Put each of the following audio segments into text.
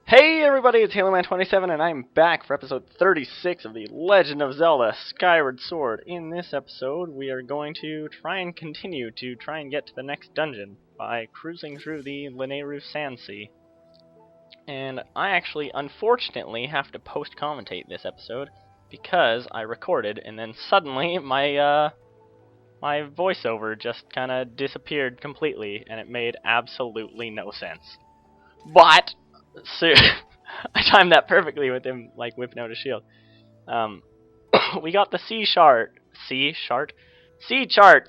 Hey everybody, it's HaloMan27 and I'm back for episode 36 of The Legend of Zelda Skyward Sword. In this episode, we are going to try and continue to try and get to the next dungeon by cruising through the Lanayru Sand Sea. And I actually, unfortunately, have to post-commentate this episode because I recorded and then suddenly my voiceover just kind of disappeared completely and it made absolutely no sense. But so I timed that perfectly with him like whipping out a shield. We got the sea chart,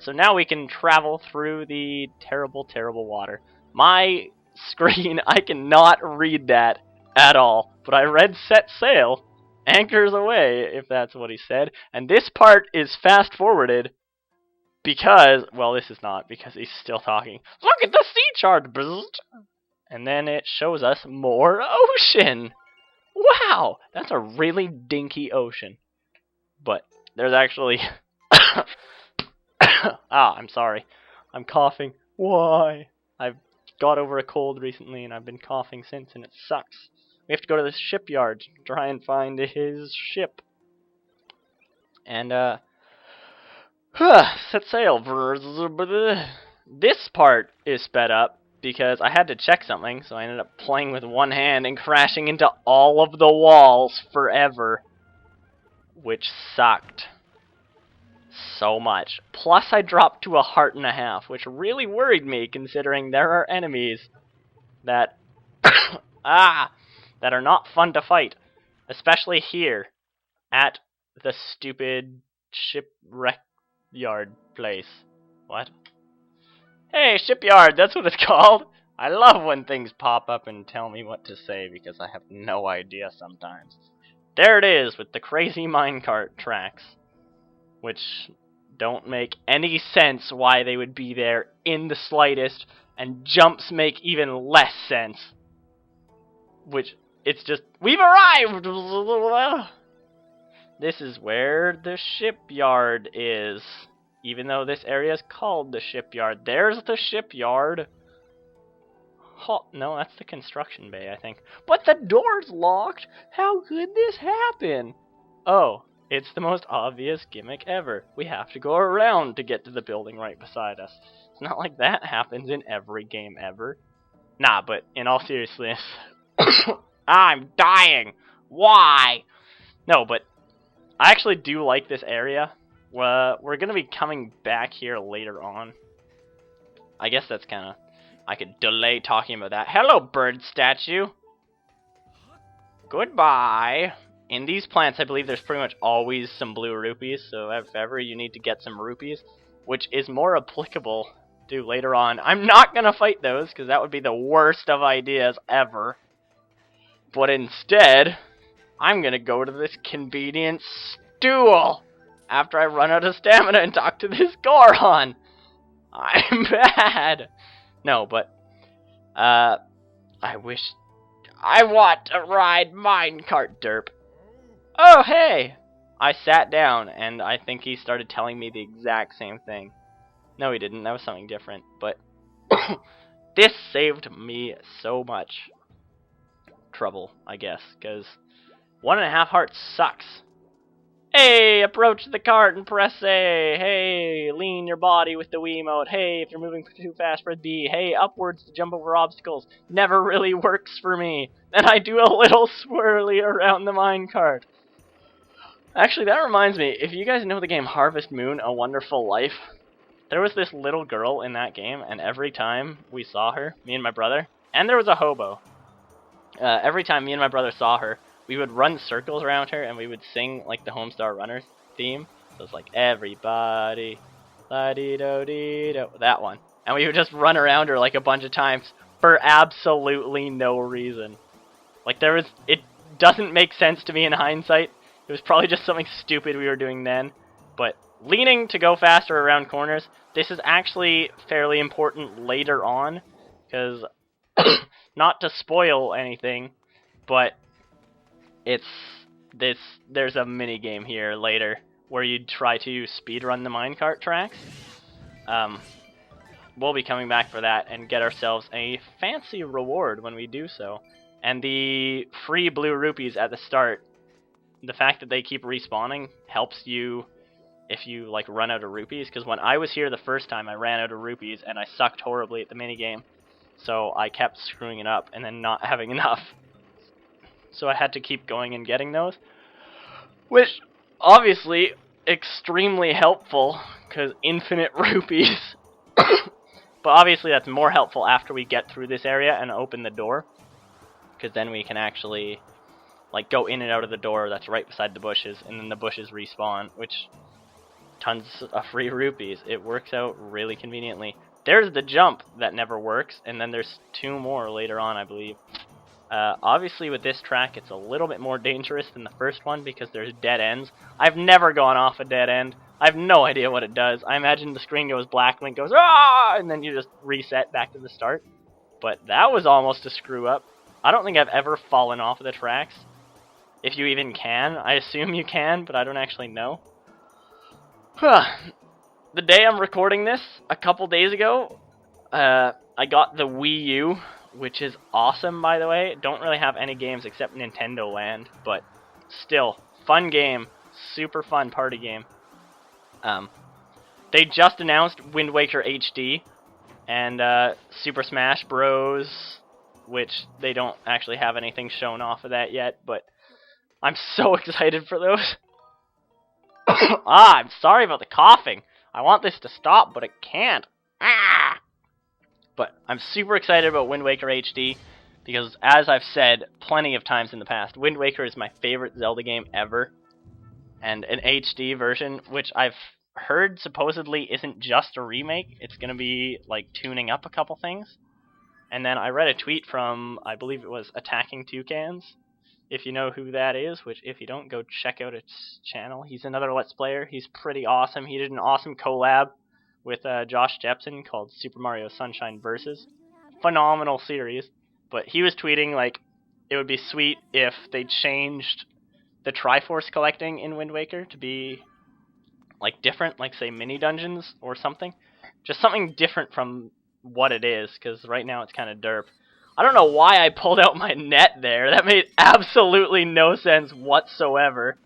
so now we can travel through the terrible water. My screen, I cannot read that at all, but I read set sail, anchors away, if that's what he said, and this part is fast forwarded because, well, this is not, because he's still talking. Look at the sea chart, and then it shows us more ocean. Wow, that's a really dinky ocean. But there's actually... I'm sorry. I'm coughing. Why? I've got over a cold recently and I've been coughing since and it sucks. We have to go to the shipyard to try and find his ship. And, set sail. This part is sped up because I had to check something, so I ended up playing with one hand and crashing into all of the walls forever, which sucked so much. Plus I dropped to 1.5 hearts, which really worried me considering there are enemies that that are not fun to fight, especially here at the stupid shipwreck yard place. What? Hey, shipyard, that's what it's called. I love when things pop up and tell me what to say because I have no idea sometimes. There it is with the crazy minecart tracks, which don't make any sense why they would be there in the slightest, and jumps make even less sense. Which, it's just, we've arrived! This is where the shipyard is. Even though this area is called the shipyard. There's the shipyard. Oh, no, that's the construction bay, I think. But the door's locked! How could this happen? Oh, it's the most obvious gimmick ever. We have to go around to get to the building right beside us. It's not like that happens in every game ever. Nah, but in all seriousness... I'm dying! Why? No, but I actually do like this area. We're going to be coming back here later on. I guess that's kind of... I could delay talking about that. Hello, bird statue! Goodbye! In these plants, I believe there's pretty much always some blue rupees, so if ever you need to get some rupees, which is more applicable to later on. I'm not going to fight those, because that would be the worst of ideas ever. But instead, I'm going to go to this convenient stool! After I run out of stamina and talk to this Goron. I'm bad. No, but I want to ride minecart, derp. Oh, hey! I sat down and I think he started telling me the exact same thing. No, he didn't. That was something different. But this saved me so much trouble, I guess, because 1.5 hearts sucks. Hey, approach the cart and press A. Hey, lean your body with the Wiimote. Hey, if you're moving too fast, press B. Hey, upwards to jump over obstacles. Never really works for me. Then I do a little swirly around the minecart. Actually, that reminds me, if you guys know the game Harvest Moon, A Wonderful Life, there was this little girl in that game, and every time we saw her, me and my brother, and there was a hobo, every time me and my brother saw her, we would run circles around her, and we would sing, like, the Homestar Runner theme. So it's like, everybody, la-dee-do-dee-do, that one. And we would just run around her, like, a bunch of times for absolutely no reason. Like, it doesn't make sense to me in hindsight. It was probably just something stupid we were doing then. But leaning to go faster around corners, this is actually fairly important later on. Because, not to spoil anything, but... there's a mini game here later where you try to speedrun the minecart tracks. We'll be coming back for that and get ourselves a fancy reward when we do so. And the free blue rupees at the start, the fact that they keep respawning helps you if you like run out of rupees, because when I was here the first time I ran out of rupees and I sucked horribly at the minigame, so I kept screwing it up and then not having enough. So I had to keep going and getting those, which obviously extremely helpful because infinite rupees. But obviously that's more helpful after we get through this area and open the door, because then we can actually like go in and out of the door that's right beside the bushes, and then the bushes respawn, which tons of free rupees. It works out really conveniently. There's the jump that never works, and then there's 2 more later on, I believe. Obviously with this track it's a little bit more dangerous than the first one because there's dead ends. I've never gone off a dead end. I have no idea what it does. I imagine the screen goes black and it goes, ah, and then you just reset back to the start. But that was almost a screw up. I don't think I've ever fallen off of the tracks. If you even can. I assume you can, but I don't actually know. The day I'm recording this, a couple days ago, I got the Wii U, which is awesome, by the way. Don't really have any games except Nintendo Land, but still, fun game. Super fun party game. They just announced Wind Waker HD and Super Smash Bros., which they don't actually have anything shown off of that yet, but I'm so excited for those. I'm sorry about the coughing. I want this to stop, but it can't. But I'm super excited about Wind Waker HD because, as I've said plenty of times in the past, Wind Waker is my favorite Zelda game ever. And an HD version, which I've heard supposedly isn't just a remake, it's going to be like tuning up a couple things. And then I read a tweet from, I believe it was Attacking Toucans, if you know who that is, which if you don't, go check out his channel. He's another Let's Player. He's pretty awesome. He did an awesome collab with Josh Jepson called Super Mario Sunshine Versus. Phenomenal series. But he was tweeting like it would be sweet if they changed the Triforce collecting in Wind Waker to be like different, like say mini dungeons or something. Just something different from what it is, because right now it's kind of derp. I don't know why I pulled out my net there. That made absolutely no sense whatsoever.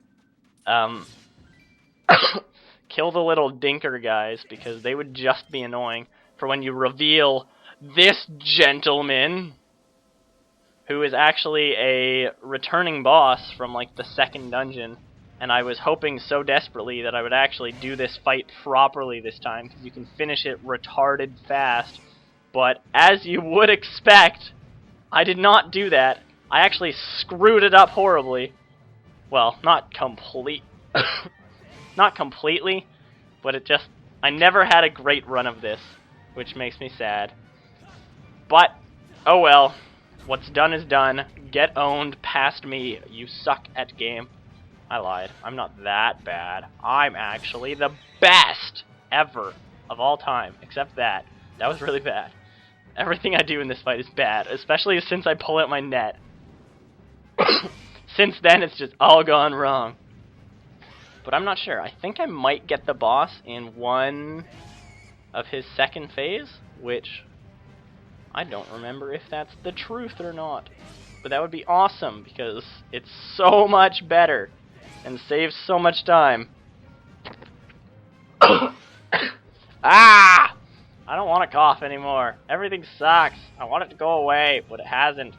Kill the little dinker guys, because they would just be annoying for when you reveal this gentleman, who is actually a returning boss from like the second dungeon. And I was hoping so desperately that I would actually do this fight properly this time, because you can finish it retarded fast. But as you would expect, I did not do that. I actually screwed it up horribly. Well, not completely, but it just, I never had a great run of this, which makes me sad. But, oh well, what's done is done. Get owned past me, you suck at game. I lied. I'm not that bad. I'm actually the best ever of all time, except that. That was really bad. Everything I do in this fight is bad, especially since I pull out my net. Since then, it's just all gone wrong. But I'm not sure. I think I might get the boss in one of his second phase, which I don't remember if that's the truth or not. But that would be awesome, because it's so much better and saves so much time. Ah! I don't want to cough anymore. Everything sucks. I want it to go away, but it hasn't.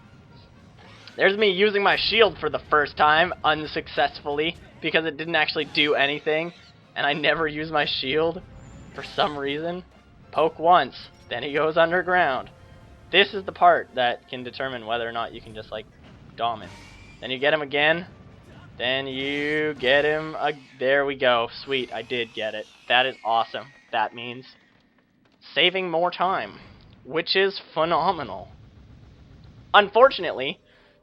There's me using my shield for the first time, unsuccessfully, because it didn't actually do anything, and I never use my shield for some reason. Poke once, then he goes underground. This is the part that can determine whether or not you can just, like, dom it. Then you get him again, then you get him, there we go. Sweet, I did get it. That is awesome. That means saving more time, which is phenomenal. Unfortunately,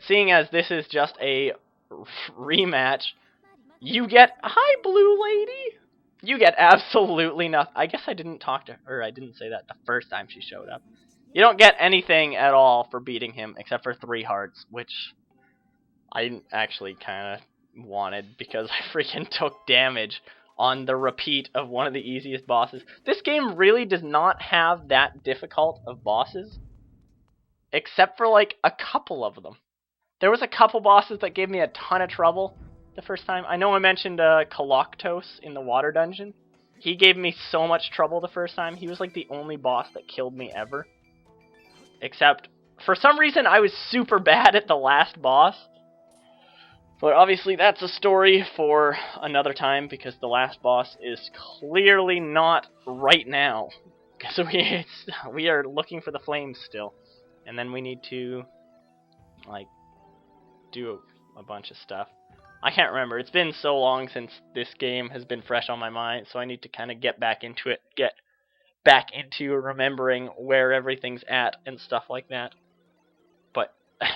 seeing as this is just a rematch, you get, hi blue lady, you get absolutely nothing. I guess I didn't talk to her, I didn't say that the first time she showed up. You don't get anything at all for beating him except for 3 hearts, which I actually kind of wanted because I freaking took damage on the repeat of one of the easiest bosses. This game really does not have that difficult of bosses, except for like a couple of them. There was a couple bosses that gave me a ton of trouble the first time. I know I mentioned Kaloctos in the water dungeon. He gave me so much trouble the first time. He was like the only boss that killed me ever. Except, for some reason, I was super bad at the last boss. But obviously that's a story for another time, because the last boss is clearly not right now. Because we are looking for the flames still. And then we need to, like, do a bunch of stuff. I can't remember. It's been so long since this game has been fresh on my mind, so I need to kind of get back into it, get back into remembering where everything's at and stuff like that. But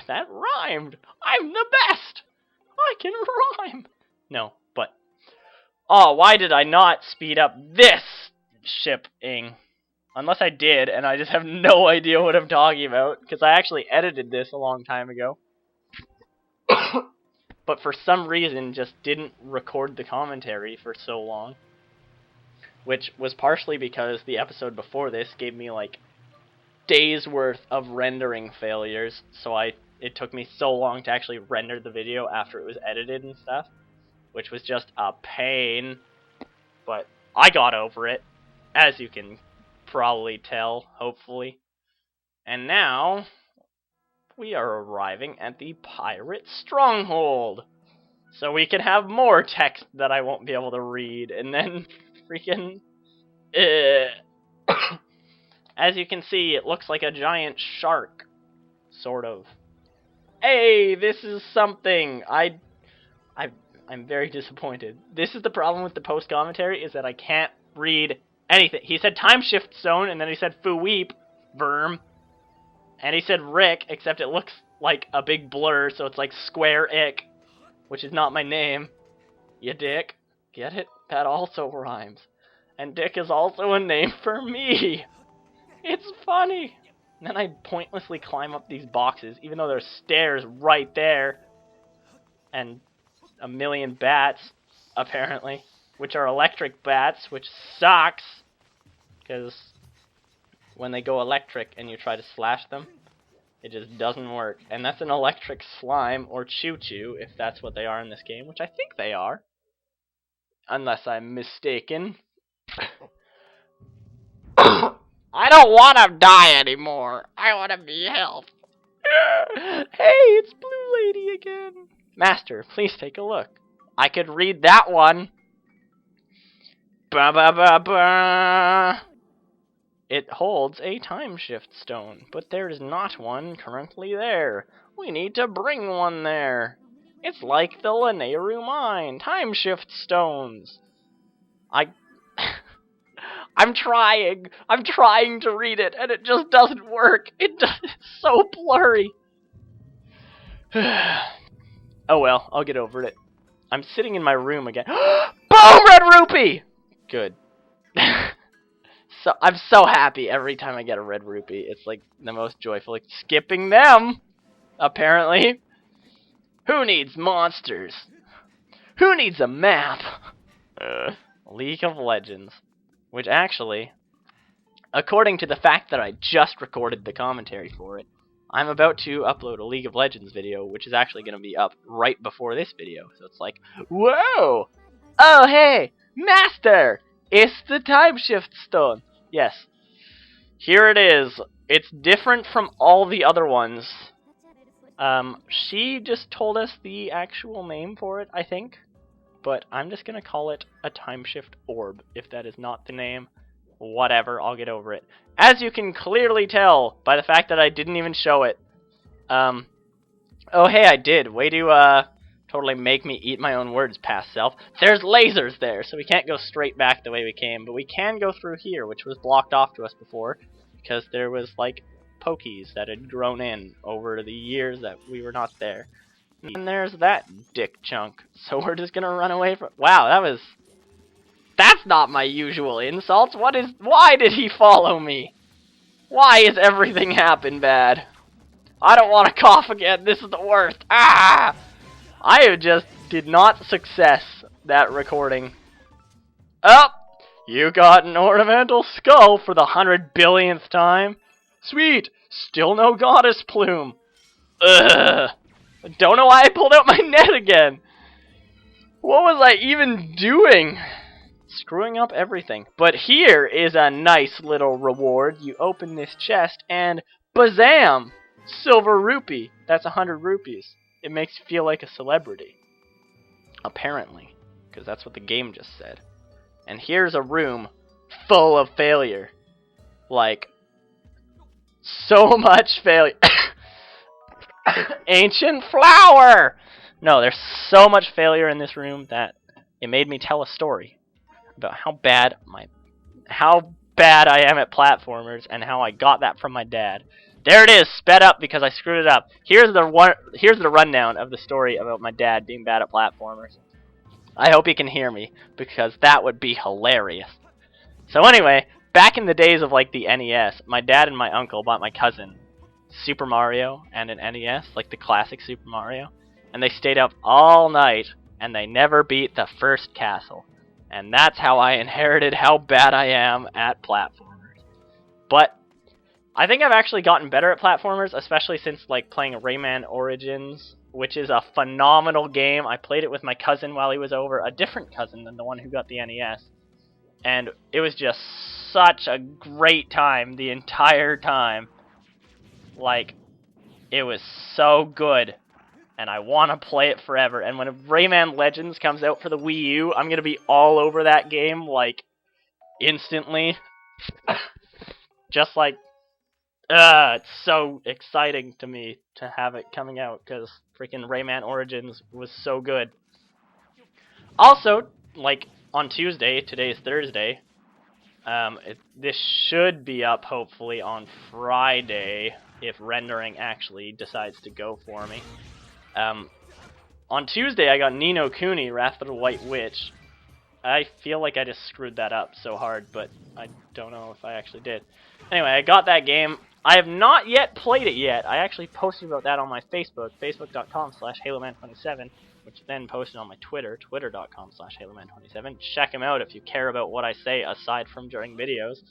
that rhymed! I'm the best! I can rhyme! No, but... Oh, why did I not speed up this shipping? Unless I did, and I just have no idea what I'm talking about, because I actually edited this a long time ago. But for some reason just didn't record the commentary for so long. Which was partially because the episode before this gave me like days worth of rendering failures, so it took me so long to actually render the video after it was edited and stuff, which was just a pain. But I got over it, as you can probably tell, hopefully. And now we are arriving at the pirate stronghold, so we can have more text that I won't be able to read, and then freaking as you can see, it looks like a giant shark, sort of. Hey, this is something. I'm very disappointed. This is the problem with the post commentary, is that I can't read anything. He said time shift zone, and then he said Fuweep, Verm. And he said Rick, except it looks like a big blur, so it's like Square Ick, which is not my name. You dick. Get it? That also rhymes. And Dick is also a name for me. It's funny. And then I pointlessly climb up these boxes, even though there's stairs right there. And a million bats, apparently, which are electric bats, which sucks. Because when they go electric and you try to slash them, it just doesn't work. And that's an electric slime, or choo-choo, if that's what they are in this game, which I think they are. Unless I'm mistaken. I don't want to die anymore. I want to be helped. Hey, it's Blue Lady again. Master, please take a look. I could read that one. Ba ba ba ba. It holds a time shift stone, but there is not one currently there. We need to bring one there. It's like the Lanayru mine, time shift stones. I'm trying to read it, and it just doesn't work. It's so blurry. Oh well, I'll get over it. I'm sitting in my room again. Boom, red rupee! Good. So I'm so happy every time I get a red rupee. It's like the most joyful. Like, skipping them, apparently. Who needs monsters? Who needs a map? League of Legends. Which actually, according to the fact that I just recorded the commentary for it, I'm about to upload a League of Legends video, which is actually going to be up right before this video. So it's like, whoa! Oh hey, Master! It's the time shift stone. Yes. Here it is. It's different from all the other ones. She just told us the actual name for it, I think. But I'm just going to call it a time shift orb. If that is not the name, whatever, I'll get over it. As you can clearly tell by the fact that I didn't even show it. Oh hey, I did. Way to totally make me eat my own words, past self. There's lasers there, so we can't go straight back the way we came, but we can go through here, which was blocked off to us before, because there was, like, pokies that had grown in over the years that we were not there. And there's that dick chunk, so we're just gonna run away from... Wow, that's not my usual insults. Why did he follow me? Why is everything happen bad? I don't want to cough again, this is the worst. Ah! I just did not success that recording. Oh! You got an ornamental skull for the 100 billionth time. Sweet! Still no goddess plume. Ugh! Don't know why I pulled out my net again. What was I even doing? Screwing up everything. But here is a nice little reward. You open this chest and bazam! Silver rupee. That's 100 rupees. It makes you feel like a celebrity. Apparently. Because that's what the game just said. And here's a room full of failure. Like, so much failure. Ancient flower! No, there's so much failure in this room that it made me tell a story about how bad I am at platformers and how I got that from my dad. There it is, sped up because I screwed it up. Here's the rundown of the story about my dad being bad at platformers. I hope you can hear me because that would be hilarious. So anyway, back in the days of like the NES, my dad and my uncle bought my cousin Super Mario and an NES, like the classic Super Mario, and they stayed up all night and they never beat the first castle. And that's how I inherited how bad I am at platformers. But I think I've actually gotten better at platformers, especially since like playing Rayman Origins, which is a phenomenal game. I played it with my cousin while he was over, a different cousin than the one who got the NES. And it was just such a great time the entire time. Like, it was so good. And I want to play it forever. And when Rayman Legends comes out for the Wii U, I'm going to be all over that game, like, instantly. Just like, it's so exciting to me to have it coming out, because freaking Rayman Origins was so good. Also, like, on Tuesday, today's Thursday, this should be up, hopefully, on Friday, if rendering actually decides to go for me. On Tuesday, I got Ni no Kuni, Wrath of the White Witch. I feel like I just screwed that up so hard, but I don't know if I actually did. Anyway, I got that game. I have not yet played it yet. I actually posted about that on my Facebook, facebook.com/HaloMan27, which then posted on my Twitter, twitter.com/HaloMan27. Check him out if you care about what I say aside from during videos.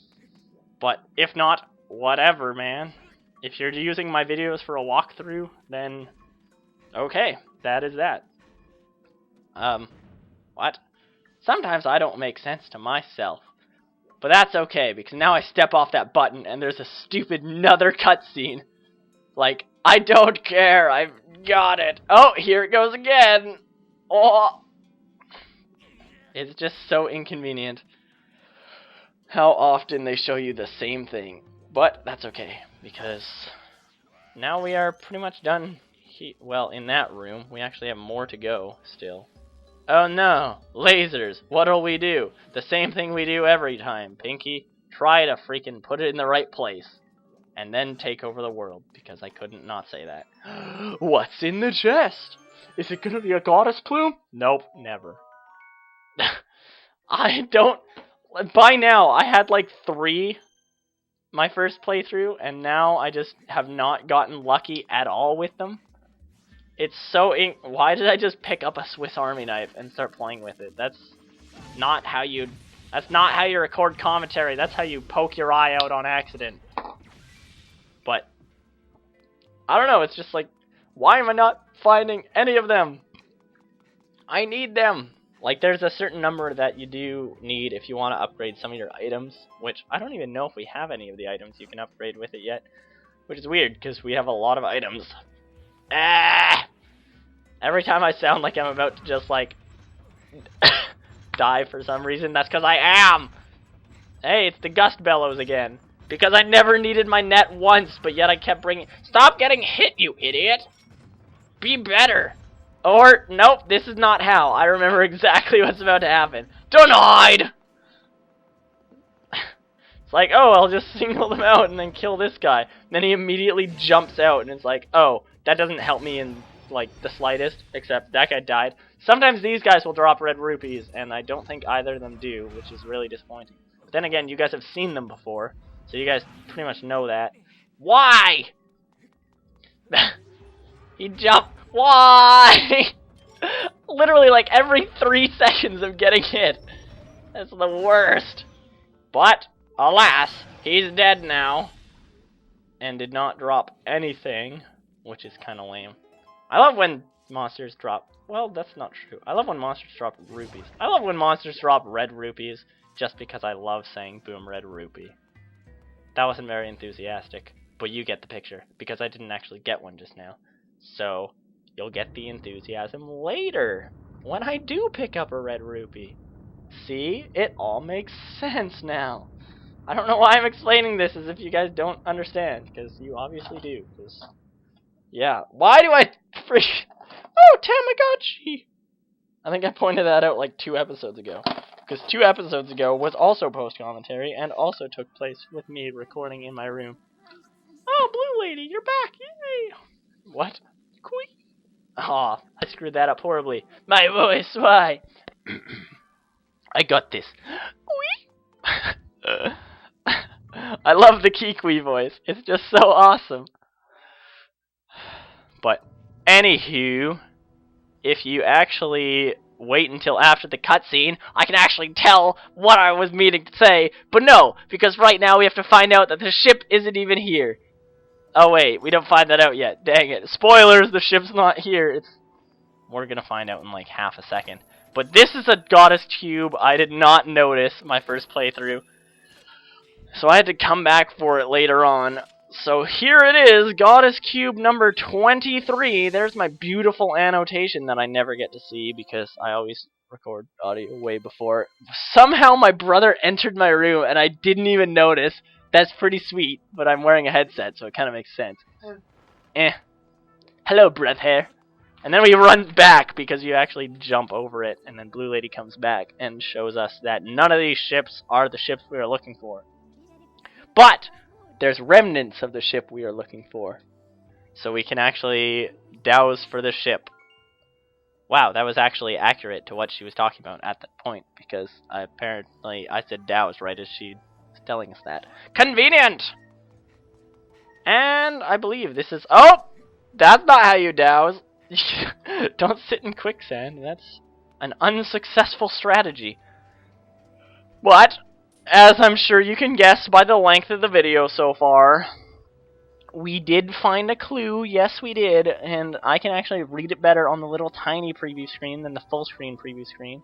But if not, whatever, man. If you're using my videos for a walkthrough, then okay, that is that. What? Sometimes I don't make sense to myself. But that's okay, because now I step off that button and there's a stupid another cutscene. Like, I don't care, I've got it. Oh, here it goes again. Oh. It's just so inconvenient how often they show you the same thing. But that's okay, because now we are pretty much done. Well, in that room, we actually have more to go still. Oh no, lasers, what'll we do? The same thing we do every time, Pinky. Try to freaking put it in the right place. And then take over the world, because I couldn't not say that. What's in the chest? Is it gonna be a goddess plume? Nope, never. I don't... By now, I had like 3 my first playthrough, and now I just have not gotten lucky at all with them. It's so... Why did I just pick up a Swiss Army knife and start playing with it? That's not how you... That's not how you record commentary. That's how you poke your eye out on accident. But I don't know. It's just like, why am I not finding any of them? I need them. Like, there's a certain number that you do need if you want to upgrade some of your items, which I don't even know if we have any of the items you can upgrade with it yet, which is weird because we have a lot of items. Ah! Every time I sound like I'm about to just, like, die for some reason, that's because I am! Hey, it's the Gust Bellows again. Because I never needed my net once, but yet I kept bringing... Stop getting hit, you idiot! Be better! Or, nope, this is not how. I remember exactly what's about to happen. Denied! It's like, oh, I'll just single them out and then kill this guy. And then he immediately jumps out, and it's like, oh, that doesn't help me in, like, the slightest, except that guy died. Sometimes these guys will drop red rupees, and I don't think either of them do, which is really disappointing. But then again, you guys have seen them before, so you guys pretty much know that. Why? He jumped. Why? Literally, like, every 3 seconds of getting hit. That's the worst. But, alas, he's dead now. And did not drop anything, which is kind of lame. I love when monsters drop... Well, that's not true. I love when monsters drop rupees. I love when monsters drop red rupees just because I love saying boom red rupee. That wasn't very enthusiastic, but you get the picture because I didn't actually get one just now. So, you'll get the enthusiasm later when I do pick up a red rupee. See? It all makes sense now. I don't know why I'm explaining this as if you guys don't understand, because you obviously do. Cause, yeah. Why do I freak? Oh, Tamagotchi! I think I pointed that out like 2 episodes ago. Because 2 episodes ago was also post-commentary and also took place with me recording in my room. Oh, Blue Lady, you're back! Yay! What? Quee? Aw, I screwed that up horribly. My voice, why? I got this. Quee? I love the Kikwi voice. It's just so awesome. But, anywho, if you actually wait until after the cutscene, I can actually tell what I was meaning to say. But no, because right now we have to find out that the ship isn't even here. Oh wait, we don't find that out yet. Dang it. Spoilers, the ship's not here. We're gonna find out in like half a second. But this is a goddess cube I did not notice my first playthrough. So I had to come back for it later on. So here it is, Goddess Cube number 23. There's my beautiful annotation that I never get to see because I always record audio way before. Somehow my brother entered my room and I didn't even notice. That's pretty sweet, but I'm wearing a headset, so it kind of makes sense. Hello, breath hair. And then we run back because you actually jump over it, and then Blue Lady comes back and shows us that none of these ships are the ships we are looking for. But there's remnants of the ship we are looking for. So we can actually douse for the ship. Wow, that was actually accurate to what she was talking about at that point, because apparently I said douse right as she was telling us that. Convenient! And I believe this is... Oh! That's not how you douse. Don't sit in quicksand. That's an unsuccessful strategy. But, as I'm sure you can guess by the length of the video so far, we did find a clue. Yes, we did. And I can actually read it better on the little tiny preview screen than the full screen preview screen.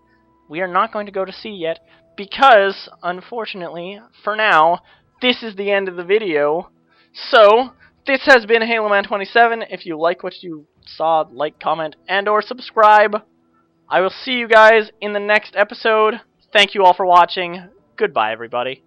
We are not going to go to sea yet because, unfortunately, for now, this is the end of the video. So, this has been HaloMan27. If you like what you saw, like, comment, and or subscribe. I will see you guys in the next episode. Thank you all for watching. Goodbye, everybody.